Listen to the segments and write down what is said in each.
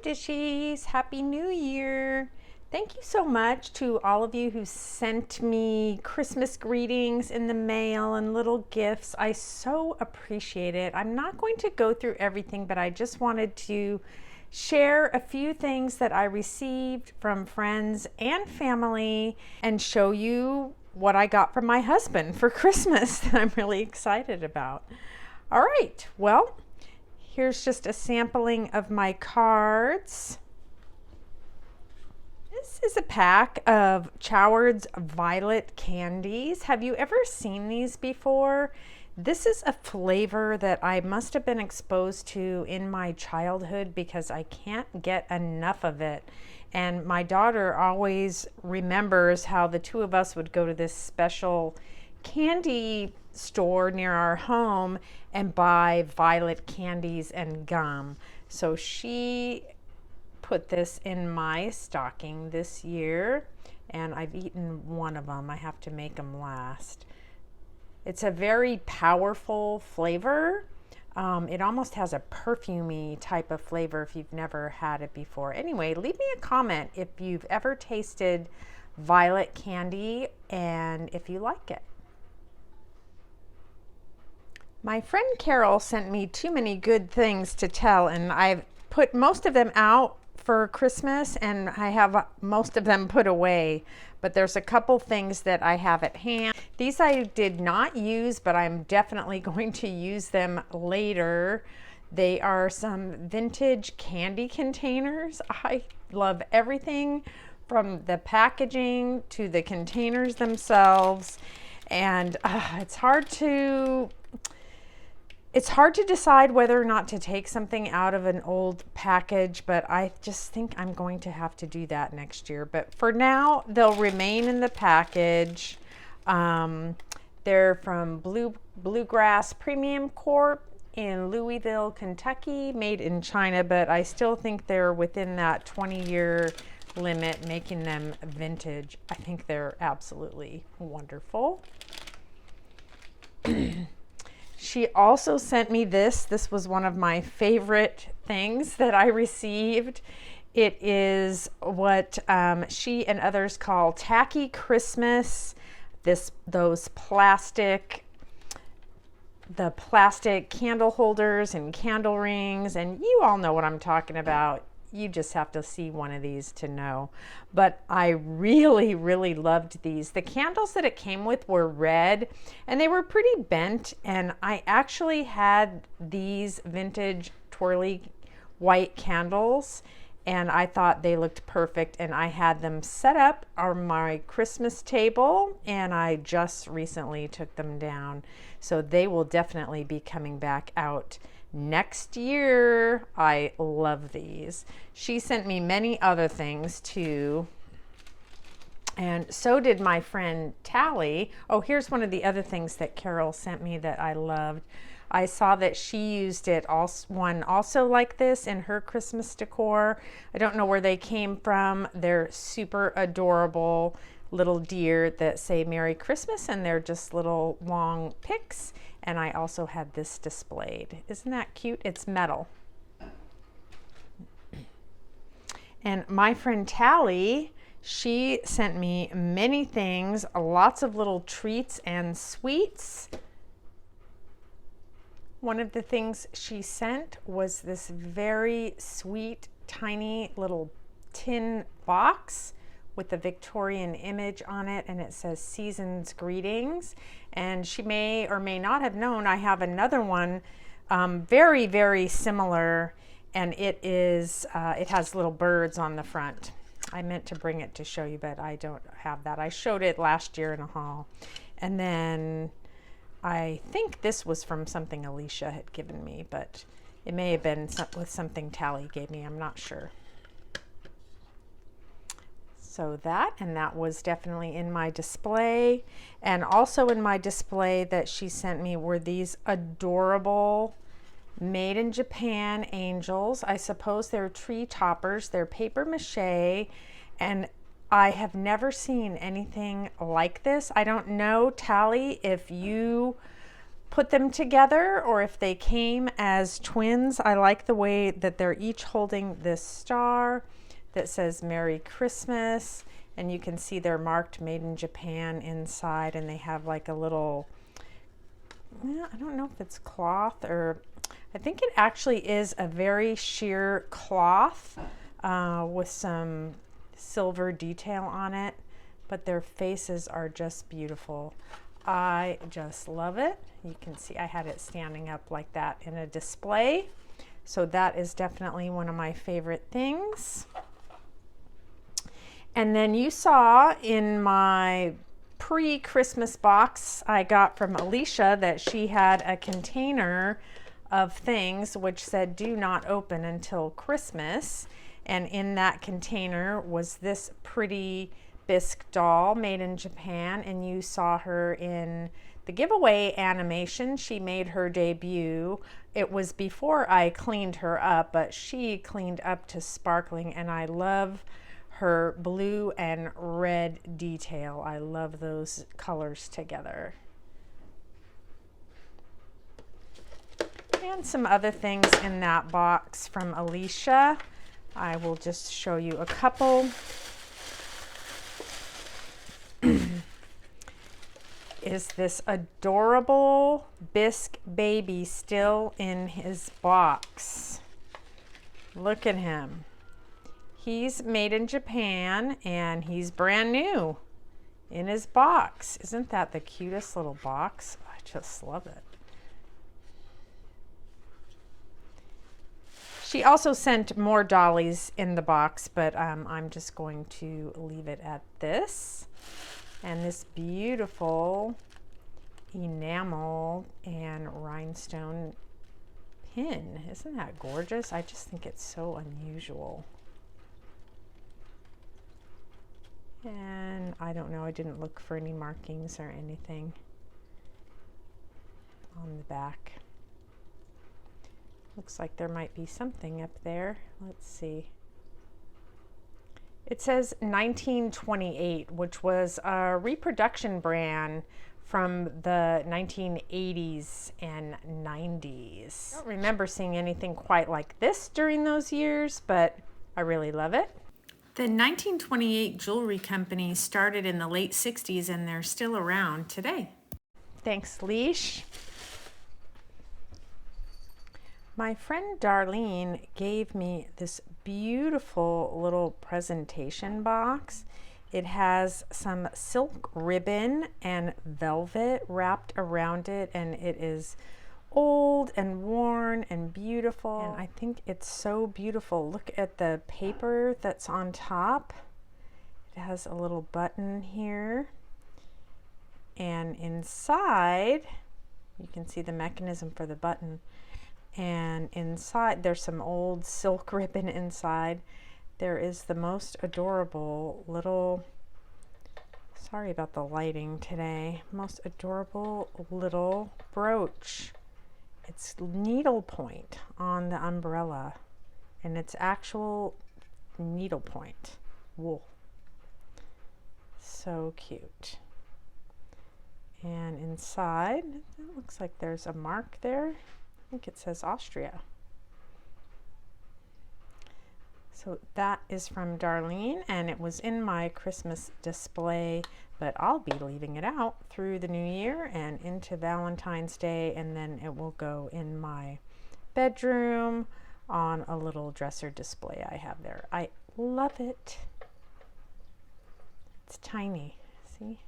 Dishies. Happy New Year. Thank you so much to all of you who sent me Christmas greetings in the mail and little gifts. I so appreciate it. I'm not going to go through everything, but I just wanted to share a few things that I received from friends and family and show you what I got from my husband for Christmas that I'm really excited about. All right, well, here's just a sampling of my cards. This is a pack of Choward's Violet candies. Have you ever seen these before? This is a flavor that I must have been exposed to in my childhood because I can't get enough of it. And my daughter always remembers how the two of us would go to this special candy store near our home and buy violet candies and gum. So she put this in my stocking this year, and I've eaten one of them. I have to make them last. It's a very powerful flavor. It almost has a perfumey type of flavor if you've never had it before. Anyway, leave me a comment if you've ever tasted violet candy and if you like it. My friend Carol sent me too many good things to tell, and I've put most of them out for Christmas and I have most of them put away, but there's a couple things that I have at hand. These I did not use, but I'm definitely going to use them later. They are some vintage candy containers. I love everything from the packaging to the containers themselves, and it's hard to decide whether or not to take something out of an old package, but I just think I'm going to have to do that next year. But for now, they'll remain in the package. They're from Bluegrass Premium Corp in Louisville, Kentucky, made in China, but I still think they're within that 20-year limit, making them vintage. I think they're absolutely wonderful. She also sent me this. This was one of my favorite things that I received. It is what she and others call tacky Christmas. Those plastic candle holders and candle rings, and you all know what I'm talking about. You just have to see one of these to know. But I really, really loved these. The candles that it came with were red and they were pretty bent, and I actually had these vintage twirly white candles and I thought they looked perfect, and I had them set up on my Christmas table and I just recently took them down. So they will definitely be coming back out next year. I love these. She sent me many other things too, and so did my friend Tally. Oh, here's one of the other things that Carol sent me that I loved. I saw that she used one also like this in her Christmas decor. I don't know where they came from. They're super adorable little deer that say Merry Christmas, and they're just little long picks. And I also had this displayed. Isn't that cute? It's metal. And my friend Tally, she sent me many things, lots of little treats and sweets. One of the things she sent was this very sweet, tiny little tin box with the Victorian image on it, and it says Season's Greetings. And she may or may not have known I have another one very, very similar, and it has little birds on the front. I meant to bring it to show you, but I don't have that. I showed it last year in a haul. And then I think this was from something Alicia had given me, but it may have been with something Tally gave me. I'm not sure. So that was definitely in my display. And also in my display that she sent me were these adorable made in Japan angels. I suppose they're tree toppers. They're paper mache, and I have never seen anything like this. I don't know, Tally, if you put them together or if they came as twins. I like the way that they're each holding this star that says Merry Christmas, and you can see they're marked Made in Japan inside, and they have like a little, I don't know if it's cloth or, I think it actually is a very sheer cloth with some silver detail on it, but their faces are just beautiful. I just love it. You can see I had it standing up like that in a display. So that is definitely one of my favorite things. And then you saw in my pre-Christmas box I got from Alicia that she had a container of things which said do not open until Christmas. And in that container was this pretty bisque doll made in Japan, and you saw her in the giveaway animation. She made her debut. It was before I cleaned her up, but she cleaned up to sparkling, and I love her blue and red detail. I love those colors together. And some other things in that box from Alicia. I will just show you a couple. Is this adorable bisque baby still in his box? Look at him. He's made in Japan and he's brand new in his box. Isn't that the cutest little box? I just love it. She also sent more dollies in the box, but I'm just going to leave it at this. And this beautiful enamel and rhinestone pin. Isn't that gorgeous? I just think it's so unusual. And I don't know, I didn't look for any markings or anything on the back. Looks like there might be something up there. Let's see. It says 1928, which was a reproduction brand from the 1980s and 90s. I don't remember seeing anything quite like this during those years, but I really love it. The 1928 jewelry company started in the late 60s, and they're still around today. Thanks, Leash. My friend Darlene gave me this beautiful little presentation box. It has some silk ribbon and velvet wrapped around it, and it is old and worn and beautiful. And I think it's so beautiful. Look at the paper that's on top. It has a little button here. And inside, you can see the mechanism for the button. And inside, there's some old silk ribbon inside. There is the most adorable little, sorry about the lighting today, most adorable little brooch. It's needlepoint on the umbrella, and it's actual needlepoint wool. So cute. And inside, it looks like there's a mark there. I think it says Austria. So that is from Darlene, and it was in my Christmas display, but I'll be leaving it out through the new year and into Valentine's Day, and then it will go in my bedroom on a little dresser display I have there. I love it. It's tiny, see?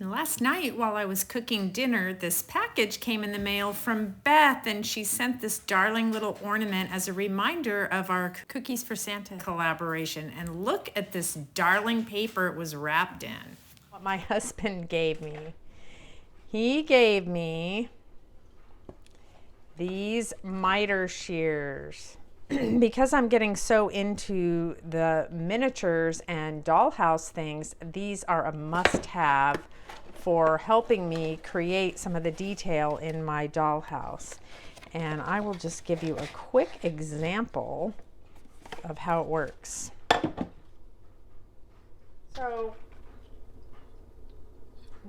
And last night while I was cooking dinner, this package came in the mail from Beth, and she sent this darling little ornament as a reminder of our Cookies for Santa collaboration. And look at this darling paper it was wrapped in. What my husband gave me. He gave me these MITRE shears. Because I'm getting so into the miniatures and dollhouse things, these are a must-have for helping me create some of the detail in my dollhouse. And I will just give you a quick example of how it works. So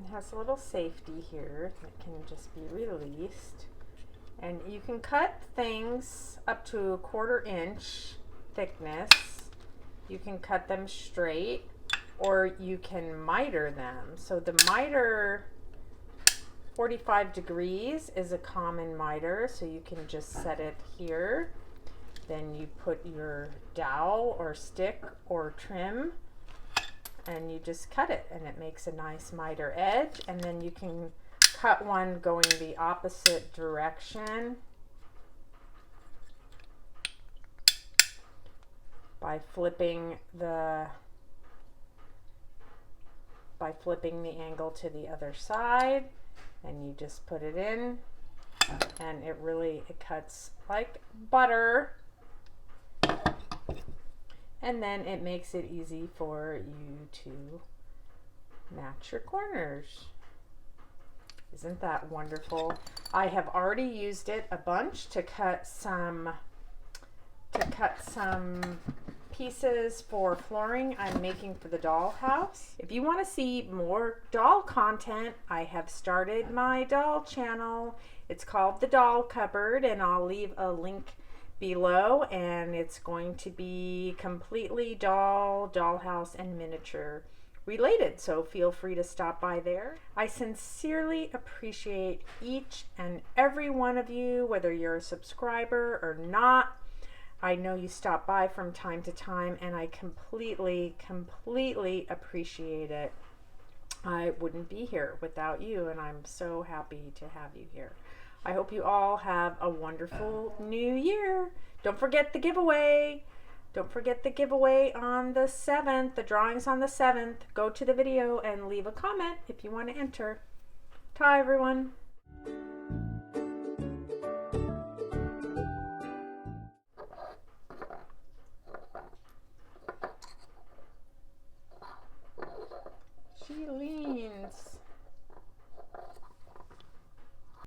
It has a little safety here that can just be released. And you can cut things up to 1/4 inch thickness. You can cut them straight, or you can miter them. So the miter 45 degrees is a common miter, so you can just set it here. Then you put your dowel or stick or trim and you just cut it, and it makes a nice miter edge. And then you can cut one going the opposite direction by flipping the angle to the other side, and you just put it in, and it cuts like butter, and then it makes it easy for you to match your corners. Isn't that wonderful? I have already used it a bunch to cut some pieces for flooring I'm making for the dollhouse. If you want to see more doll content, I have started my doll channel. It's called The Doll Cupboard, and I'll leave a link below, and it's going to be completely dollhouse and miniature related, so feel free to stop by there. I sincerely appreciate each and every one of you, whether you're a subscriber or not. I know you stop by from time to time, and I completely appreciate it. I wouldn't be here without you, and I'm so happy to have you here. I hope you all have a wonderful new year. Don't forget the giveaway. Don't forget the giveaway on the 7th. The drawing's on the 7th. Go to the video and leave a comment if you want to enter. Ta everyone. She leaned